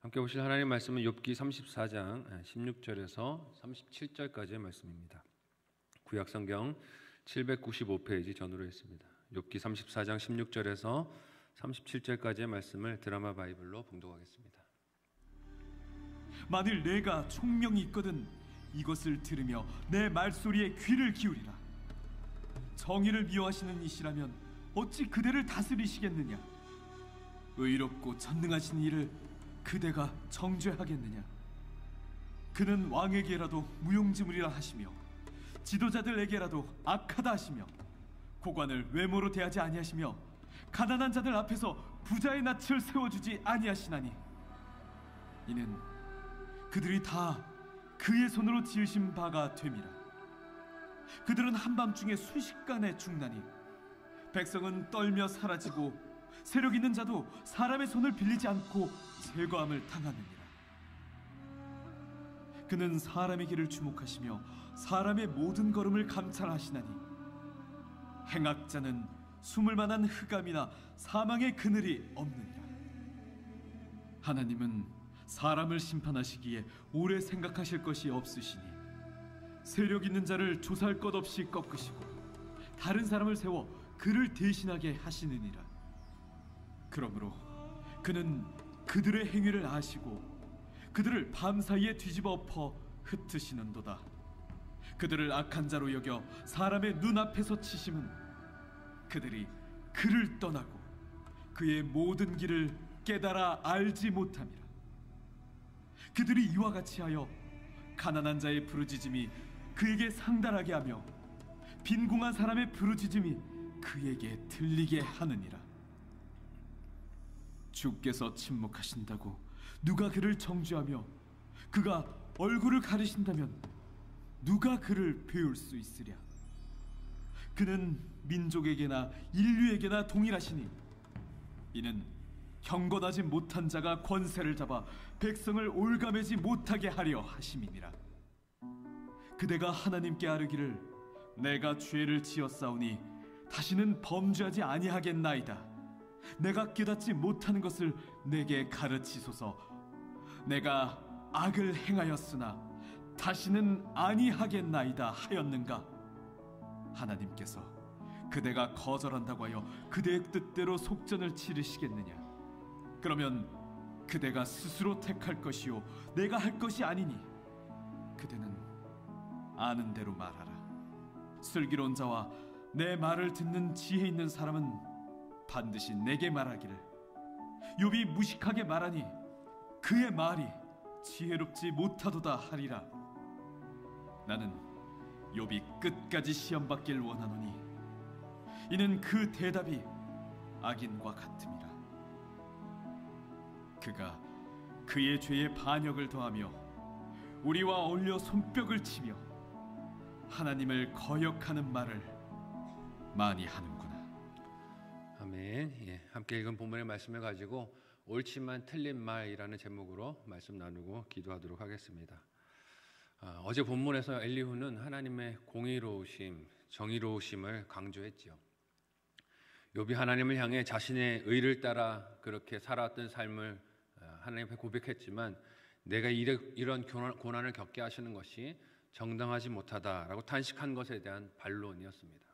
함께 보실 하나님의 말씀은 욥기 34장 16절에서 37절까지의 말씀입니다. 구약성경 795페이지 전후로 했습니다. 욥기 34장 16절에서 37절까지의 말씀을 드라마 바이블로 봉독하겠습니다. 만일 내가 총명이 있거든 이것을 들으며 내 말소리에 귀를 기울이라. 정의를 미워하시는 이시라면 어찌 그대를 다스리시겠느냐? 의롭고 전능하신 이를 그대가 정죄하겠느냐? 그는 왕에게라도 무용지물이라 하시며 지도자들에게라도 악하다 하시며 고관을 외모로 대하지 아니하시며 가난한 자들 앞에서 부자의 낯을 세워주지 아니하시나니 이는 그들이 다 그의 손으로 지으신 바가 됨이라. 그들은 한밤중에 순식간에 죽나니 백성은 떨며 사라지고 세력 있는 자도 사람의 손을 빌리지 않고 제거함을 당하느니라. 그는 사람의 길을 주목하시며 사람의 모든 걸음을 감찰하시나니 행악자는 숨을 만한 흑암이나 사망의 그늘이 없느니라. 하나님은 사람을 심판하시기에 오래 생각하실 것이 없으시니 세력 있는 자를 조사할 것 없이 꺾으시고 다른 사람을 세워 그를 대신하게 하시느니라. 그러므로 그는 그들의 행위를 아시고 그들을 밤사이에 뒤집어 엎어 흩으시는도다. 그들을 악한 자로 여겨 사람의 눈앞에서 치심은 그들이 그를 떠나고 그의 모든 길을 깨달아 알지 못함이라. 그들이 이와 같이 하여 가난한 자의 부르짖음이 그에게 상달하게 하며 빈궁한 사람의 부르짖음이 그에게 들리게 하느니라. 주께서 침묵하신다고 누가 그를 정죄하며 그가 얼굴을 가리신다면 누가 그를 배울 수 있으랴? 그는 민족에게나 인류에게나 동일하시니 이는 경건하지 못한 자가 권세를 잡아 백성을 올가매지 못하게 하려 하심이니라. 그대가 하나님께 아뢰기를 내가 죄를 지었사오니 다시는 범죄하지 아니하겠나이다. 내가 깨닫지 못하는 것을 내게 가르치소서. 내가 악을 행하였으나 다시는 아니하겠나이다 하였는가? 하나님께서 그대가 거절한다고 하여 그대의 뜻대로 속전을 치르시겠느냐? 그러면 그대가 스스로 택할 것이요 내가 할 것이 아니니 그대는 아는 대로 말하라. 슬기로운 자와 내 말을 듣는 지혜 있는 사람은 반드시 내게 말하기를 욥이 무식하게 말하니 그의 말이 지혜롭지 못하도다 하리라. 나는 욥이 끝까지 시험받길 원하노니 이는 그 대답이 악인과 같음이라. 그가 그의 죄에 반역을 더하며 우리와 어울려 손뼉을 치며 하나님을 거역하는 말을 많이 하는구나. 아멘. 함께 읽은 본문의 말씀을 가지고 옳지만 틀린 말이라는 제목으로 말씀 나누고 기도하도록 하겠습니다. 어제 본문에서 엘리후는 하나님의 공의로우심, 정의로우심을 강조했지요. 욥이 하나님을 향해 자신의 의를 따라 그렇게 살아왔던 삶을 하나님 앞에 고백했지만 내가 이런 고난을 겪게 하시는 것이 정당하지 못하다라고 탄식한 것에 대한 반론이었습니다.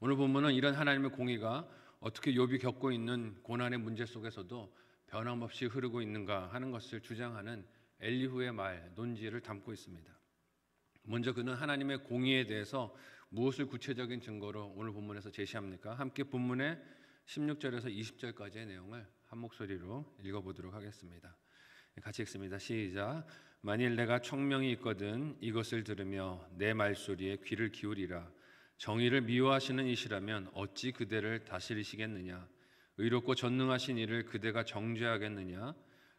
오늘 본문은 이런 하나님의 공의가 어떻게 욥이 겪고 있는 고난의 문제 속에서도 변함없이 흐르고 있는가 하는 것을 주장하는 엘리후의 말, 논지를 담고 있습니다. 먼저 그는 하나님의 공의에 대해서 무엇을 구체적인 증거로 오늘 본문에서 제시합니까? 함께 본문의 16절에서 20절까지의 내용을 한 목소리로 읽어보도록 하겠습니다. 같이 읽습니다. 시작. 만일 내가 청명이 있거든 이것을 들으며 내 말소리에 귀를 기울이라. 정의를 미워하시는 이시라면 어찌 그대를 다스리시겠느냐? 의롭고 전능하신 이를 그대가 정죄하겠느냐?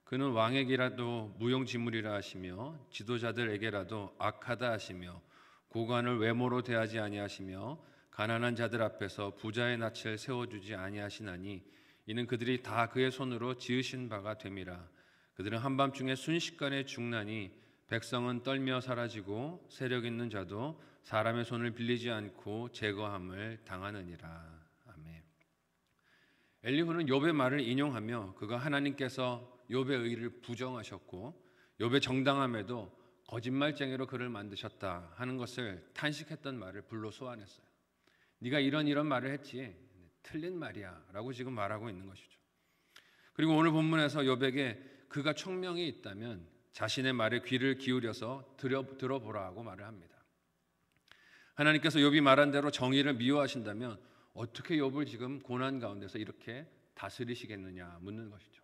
그는 왕에게라도 무용지물이라 하시며 지도자들에게라도 악하다 하시며 고관을 외모로 대하지 아니하시며 가난한 자들 앞에서 부자의 낯을 세워주지 아니하시나니 이는 그들이 다 그의 손으로 지으신 바가 됨이라. 그들은 한밤중에 순식간에 죽나니 백성은 떨며 사라지고 세력 있는 자도 사람의 손을 빌리지 않고 제거함을 당하느니라. 아멘. 엘리후는 욥의 말을 인용하며 그가 하나님께서 욥의 의를 부정하셨고 욥의 정당함에도 거짓말쟁이로 그를 만드셨다 하는 것을 탄식했던 말을 불로 소환했어요. 네가 이런 말을 했지 틀린 말이야 라고 지금 말하고 있는 것이죠. 그리고 오늘 본문에서 욥에게 그가 총명이 있다면 자신의 말에 귀를 기울여서 들어보라 고 말을 합니다. 하나님께서 욥이 말한 대로 정의를 미워하신다면 어떻게 욥을 지금 고난 가운데서 이렇게 다스리시겠느냐 묻는 것이죠.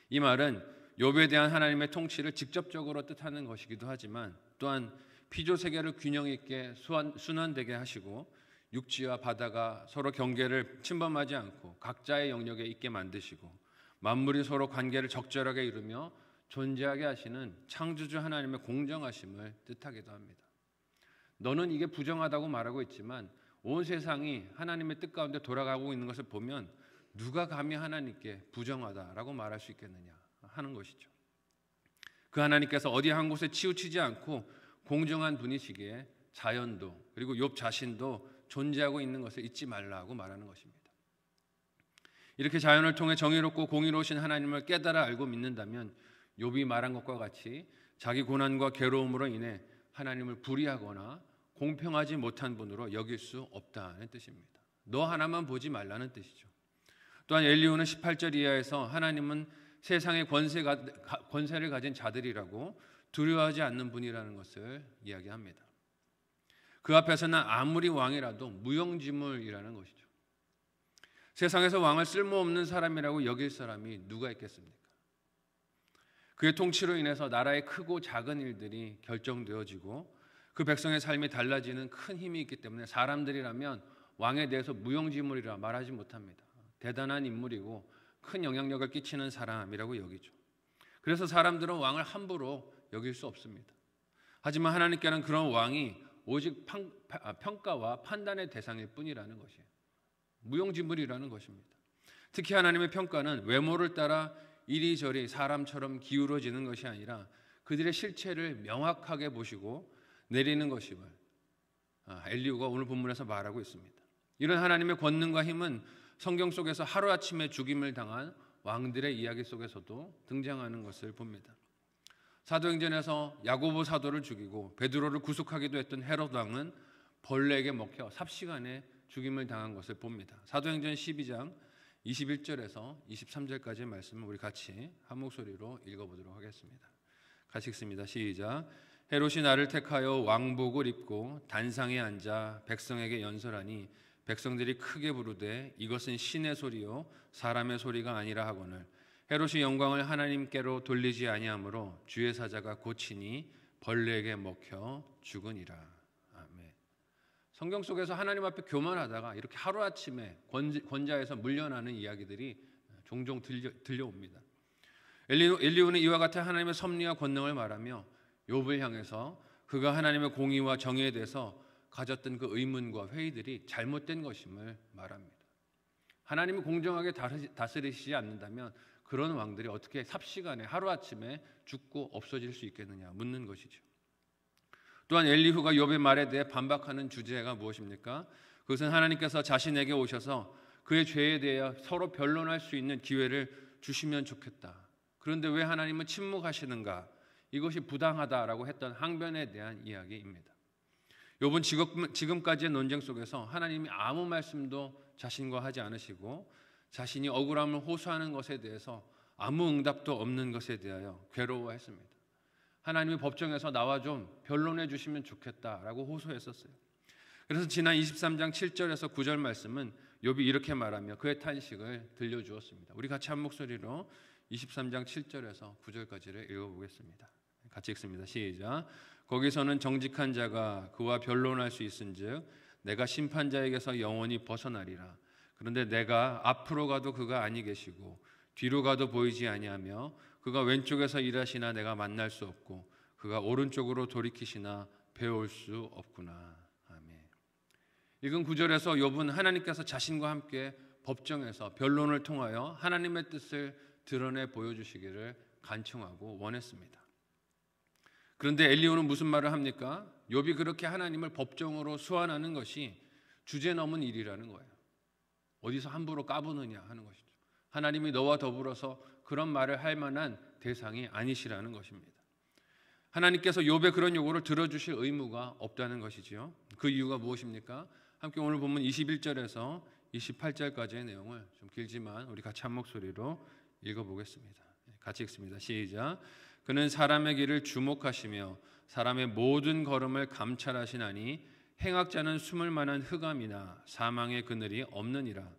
이 말은 욥에 대한 하나님의 통치를 직접적으로 뜻하는 것이기도 하지만 또한 피조 세계를 균형 있게 순환되게 하시고 육지와 바다가 서로 경계를 침범하지 않고 각자의 영역에 있게 만드시고 만물이 서로 관계를 적절하게 이루며 존재하게 하시는 창조주 하나님의 공정하심을 뜻하기도 합니다. 너는 이게 부정하다고 말하고 있지만 온 세상이 하나님의 뜻 가운데 돌아가고 있는 것을 보면 누가 감히 하나님께 부정하다라고 말할 수 있겠느냐 하는 것이죠. 그 하나님께서 어디 한 곳에 치우치지 않고 공정한 분이시기에 자연도 그리고 욥 자신도 존재하고 있는 것을 잊지 말라고 말하는 것입니다. 이렇게 자연을 통해 정의롭고 공의로우신 하나님을 깨달아 알고 믿는다면 욥이 말한 것과 같이 자기 고난과 괴로움으로 인해 하나님을 불의하거나 공평하지 못한 분으로 여길 수 없다는 뜻입니다. 너 하나만 보지 말라는 뜻이죠. 또한 엘리후는 18절 이하에서 하나님은 세상의 권세를 가진 자들이라고 두려워하지 않는 분이라는 것을 이야기합니다. 그 앞에서는 아무리 왕이라도 무용지물이라는 것이죠. 세상에서 왕을 쓸모없는 사람이라고 여길 사람이 누가 있겠습니까? 그의 통치로 인해서 나라의 크고 작은 일들이 결정되어지고 그 백성의 삶이 달라지는 큰 힘이 있기 때문에 사람들이라면 왕에 대해서 무용지물이라 말하지 못합니다. 대단한 인물이고 큰 영향력을 끼치는 사람이라고 여기죠. 그래서 사람들은 왕을 함부로 여길 수 없습니다. 하지만 하나님께는 그런 왕이 오직 평가와 판단의 대상일 뿐이라는 것이에요. 무용지물이라는 것입니다. 특히 하나님의 평가는 외모를 따라 이리저리 사람처럼 기울어지는 것이 아니라 그들의 실체를 명확하게 보시고 내리는 것임을 엘리후가 오늘 본문에서 말하고 있습니다. 이런 하나님의 권능과 힘은 성경 속에서 하루아침에 죽임을 당한 왕들의 이야기 속에서도 등장하는 것을 봅니다. 사도행전에서 야고보 사도를 죽이고 베드로를 구속하기도 했던 헤롯 왕은 벌레에게 먹혀 삽시간에 죽임을 당한 것을 봅니다. 사도행전 12장 21절에서 23절까지의 말씀을 우리 같이 한 목소리로 읽어보도록 하겠습니다. 같이 읽습니다. 시작. 헤롯이 나를 택하여 왕복을 입고 단상에 앉아 백성에게 연설하니 백성들이 크게 부르되 이것은 신의 소리요 사람의 소리가 아니라 하거늘 헤롯이 영광을 하나님께로 돌리지 아니하므로 주의 사자가 고치니 벌레에게 먹혀 죽으니라. 아멘. 성경 속에서 하나님 앞에 교만하다가 이렇게 하루아침에 권자에서 물려나는 이야기들이 종종 들려옵니다. 엘리후는 이와 같은 하나님의 섭리와 권능을 말하며 욥을 향해서 그가 하나님의 공의와 정의에 대해서 가졌던 그 의문과 회의들이 잘못된 것임을 말합니다. 하나님이 공정하게 다스리시지 않는다면 그런 왕들이 어떻게 삽시간에 하루아침에 죽고 없어질 수 있겠느냐 묻는 것이죠. 또한 엘리후가 욥의 말에 대해 반박하는 주제가 무엇입니까? 그것은 하나님께서 자신에게 오셔서 그의 죄에 대해 서로 변론할 수 있는 기회를 주시면 좋겠다. 그런데 왜 하나님은 침묵하시는가? 이것이 부당하다라고 했던 항변에 대한 이야기입니다. 욥은 지금까지의 논쟁 속에서 하나님이 아무 말씀도 자신과 하지 않으시고 자신이 억울함을 호소하는 것에 대해서 아무 응답도 없는 것에 대하여 괴로워했습니다. 하나님이 법정에서 나와 좀 변론해 주시면 좋겠다라고 호소했었어요. 그래서 지난 23장 7절에서 9절 말씀은 욥이 이렇게 말하며 그의 탄식을 들려주었습니다. 우리 같이 한 목소리로 23장 7절에서 9절까지를 읽어보겠습니다. 같이 읽습니다. 시작. 거기서는 정직한 자가 그와 변론할 수 있은즉 내가 심판자에게서 영원히 벗어나리라. 그런데 내가 앞으로 가도 그가 아니 계시고 뒤로 가도 보이지 아니하며 그가 왼쪽에서 일하시나 내가 만날 수 없고 그가 오른쪽으로 돌이키시나 배울 수 없구나. 아멘. 읽은 9절에서 욥은 하나님께서 자신과 함께 법정에서 변론을 통하여 하나님의 뜻을 드러내 보여주시기를 간청하고 원했습니다. 그런데 엘리후는 무슨 말을 합니까? 욥이 그렇게 하나님을 법정으로 소환하는 것이 주제넘은 일이라는 거예요. 어디서 함부로 까부느냐 하는 것이죠. 하나님이 너와 더불어서 그런 말을 할 만한 대상이 아니시라는 것입니다. 하나님께서 욥의 그런 요구를 들어주실 의무가 없다는 것이지요. 그 이유가 무엇입니까? 함께 오늘 본문 21절에서 28절까지의 내용을 좀 길지만 우리 같이 한 목소리로 읽어보겠습니다. 같이 읽습니다. 시작. 그는 사람의 길을 주목하시며 사람의 모든 걸음을 감찰하시나니 행악자는 숨을 만한 흑암이나 사망의 그늘이 없느니라.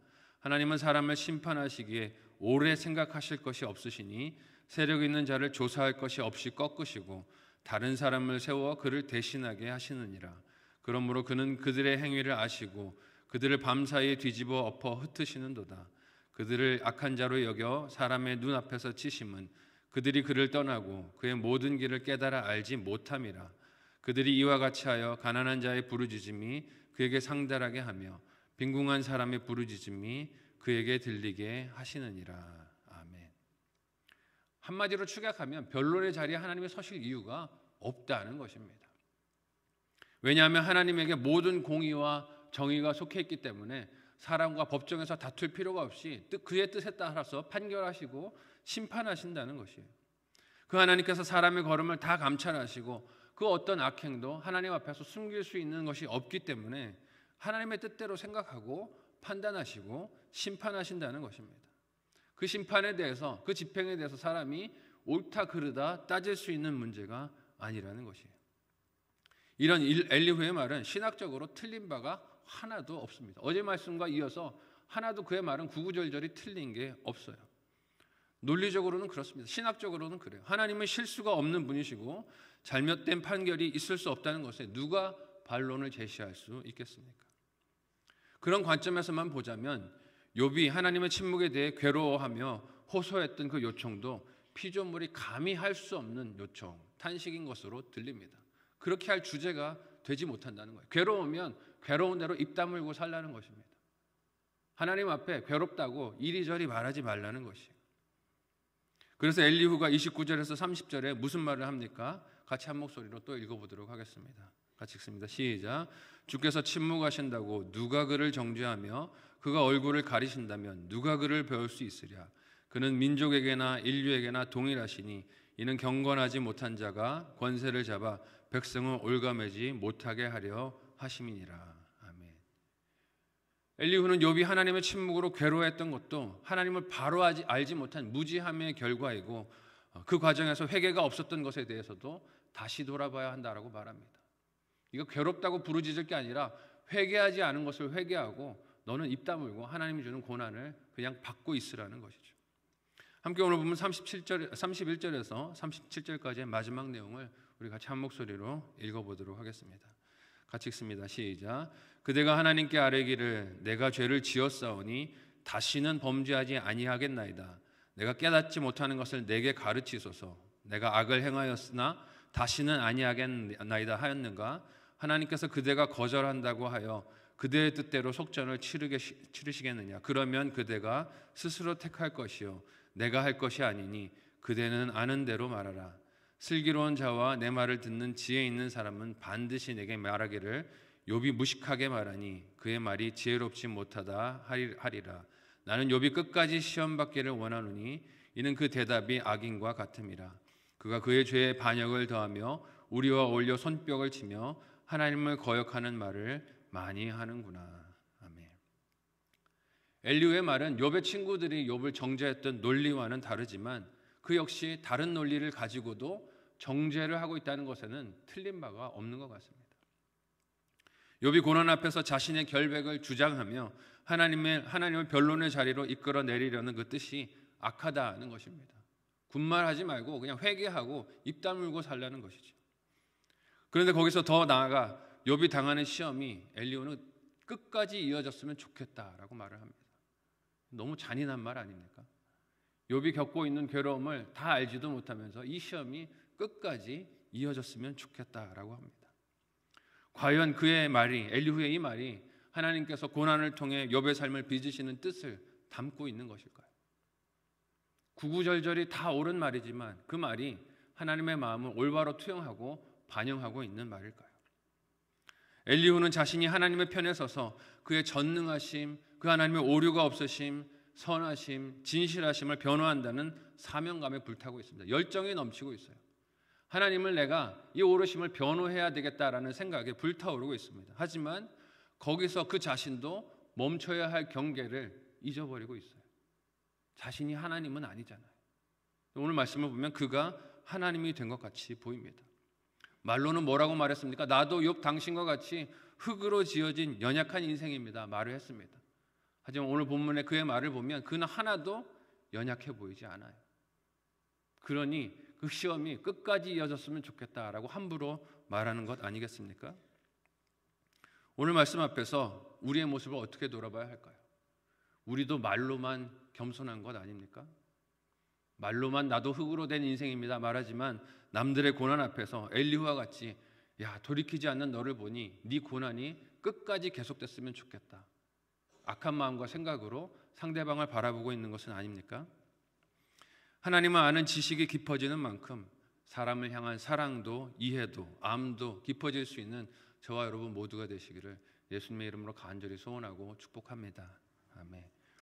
하나님은 사람을 심판하시기에 오래 생각하실 것이 없으시니 세력 있는 자를 조사할 것이 없이 꺾으시고 다른 사람을 세워 그를 대신하게 하시느니라. 그러므로 그는 그들의 행위를 아시고 그들을 밤사이에 뒤집어 엎어 흩으시는도다. 그들을 악한 자로 여겨 사람의 눈앞에서 치심은 그들이 그를 떠나고 그의 모든 길을 깨달아 알지 못함이라. 그들이 이와 같이 하여 가난한 자의 부르짖음이 그에게 상달하게 하며 빈궁한 사람의 부르짖음이 그에게 들리게 하시느니라. 아멘. 한마디로 축약하면 변론의 자리에 하나님이 서실 이유가 없다는 것입니다. 왜냐하면 하나님에게 모든 공의와 정의가 속해 있기 때문에 사람과 법정에서 다툴 필요가 없이 그의 뜻에 따라서 판결하시고 심판하신다는 것이에요. 그 하나님께서 사람의 걸음을 다 감찰하시고 그 어떤 악행도 하나님 앞에서 숨길 수 있는 것이 없기 때문에 하나님의 뜻대로 생각하고 판단하시고 심판하신다는 것입니다. 그 심판에 대해서, 그 집행에 대해서 사람이 옳다 그르다 따질 수 있는 문제가 아니라는 것이에요. 이런 엘리후의 말은 신학적으로 틀린 바가 하나도 없습니다. 어제 말씀과 이어서 하나도 그의 말은 구구절절이 틀린 게 없어요. 논리적으로는 그렇습니다. 신학적으로는 그래요. 하나님은 실수가 없는 분이시고 잘못된 판결이 있을 수 없다는 것에 누가 반론을 제시할 수 있겠습니까? 그런 관점에서만 보자면 욥이 하나님의 침묵에 대해 괴로워하며 호소했던 그 요청도 피조물이 감히 할 수 없는 요청, 탄식인 것으로 들립니다. 그렇게 할 주제가 되지 못한다는 거예요. 괴로우면 괴로운 대로 입 다물고 살라는 것입니다. 하나님 앞에 괴롭다고 이리저리 말하지 말라는 것이에요. 그래서 엘리후가 29절에서 30절에 무슨 말을 합니까? 같이 한 목소리로 또 읽어보도록 하겠습니다. 같이 읽습니다. 시작. 주께서 침묵하신다고 누가 그를 정죄하며 그가 얼굴을 가리신다면 누가 그를 배울 수 있으랴. 그는 민족에게나 인류에게나 동일하시니 이는 경건하지 못한 자가 권세를 잡아 백성을 올가매지 못하게 하려 하심이니라. 아멘. 엘리후는 욥이 하나님의 침묵으로 괴로워했던 것도 하나님을 바로 알지 못한 무지함의 결과이고 그 과정에서 회개가 없었던 것에 대해서도 다시 돌아봐야 한다라고 말합니다. 이거 괴롭다고 부르짖을 게 아니라 회개하지 않은 것을 회개하고 너는 입 다물고 하나님이 주는 고난을 그냥 받고 있으라는 것이죠. 함께 오늘 보면 31절에서 37절까지의 마지막 내용을 우리 같이 한 목소리로 읽어보도록 하겠습니다. 같이 읽습니다. 시작. 그대가 하나님께 아뢰기를 내가 죄를 지었사오니 다시는 범죄하지 아니하겠나이다. 내가 깨닫지 못하는 것을 내게 가르치소서. 내가 악을 행하였으나 다시는 아니하겠나이다 하였는가? 하나님께서 그대가 거절한다고 하여 그대의 뜻대로 속전을 치르시겠느냐? 그러면 그대가 스스로 택할 것이요 내가 할 것이 아니니 그대는 아는 대로 말하라. 슬기로운 자와 내 말을 듣는 지혜 있는 사람은 반드시 내게 말하기를 욥이 무식하게 말하니 그의 말이 지혜롭지 못하다 하리라. 나는 욥이 끝까지 시험 받기를 원하노니 이는 그 대답이 악인과 같음이라. 그가 그의 죄에 반역을 더하며 우리와 어울려 손뼉을 치며 하나님을 거역하는 말을 많이 하는구나. 아멘. 엘리후의 말은 욥의 친구들이 욥을 정죄했던 논리와는 다르지만 그 역시 다른 논리를 가지고도 정죄를 하고 있다는 것에는 틀린 바가 없는 것 같습니다. 욥이 고난 앞에서 자신의 결백을 주장하며 하나님을 변론의 자리로 이끌어 내리려는 그 뜻이 악하다는 것입니다. 군말하지 말고 그냥 회개하고 입 다물고 살라는 것이죠. 그런데 거기서 더 나아가 욥이 당하는 시험이 엘리후는 끝까지 이어졌으면 좋겠다라고 말을 합니다. 너무 잔인한 말 아닙니까? 욥이 겪고 있는 괴로움을 다 알지도 못하면서 이 시험이 끝까지 이어졌으면 좋겠다라고 합니다. 과연 그의 말이, 엘리후의 이 말이 하나님께서 고난을 통해 욥의 삶을 빚으시는 뜻을 담고 있는 것일까요? 구구절절이 다 옳은 말이지만 그 말이 하나님의 마음을 올바로 투영하고 반영하고 있는 말일까요? 엘리후는 자신이 하나님의 편에 서서 그의 전능하심, 그 하나님의 오류가 없으심, 선하심, 진실하심을 변호한다는 사명감에 불타고 있습니다. 열정이 넘치고 있어요. 하나님을 내가 이 오르심을 변호해야 되겠다라는 생각에 불타오르고 있습니다. 하지만 거기서 그 자신도 멈춰야 할 경계를 잊어버리고 있어요. 자신이 하나님은 아니잖아요. 오늘 말씀을 보면 그가 하나님이 된 것 같이 보입니다. 말로는 뭐라고 말했습니까? 나도 욥 당신과 같이 흙으로 지어진 연약한 인생입니다. 말을 했습니다. 하지만 오늘 본문에 그의 말을 보면 그는 하나도 연약해 보이지 않아요. 그러니 그 시험이 끝까지 이어졌으면 좋겠다라고 함부로 말하는 것 아니겠습니까? 오늘 말씀 앞에서 우리의 모습을 어떻게 돌아봐야 할까요? 우리도 말로만 겸손한 것 아닙니까? 말로만 나도 흙으로 된 인생입니다 말하지만 남들의 고난 앞에서 엘리후와 같이 야 돌이키지 않는 너를 보니 네 고난이 끝까지 계속됐으면 좋겠다. 악한 마음과 생각으로 상대방을 바라보고 있는 것은 아닙니까? 하나님을 아는 지식이 깊어지는 만큼 사람을 향한 사랑도 이해도 암도 깊어질 수 있는 저와 여러분 모두가 되시기를 예수님의 이름으로 간절히 소원하고 축복합니다. 아멘.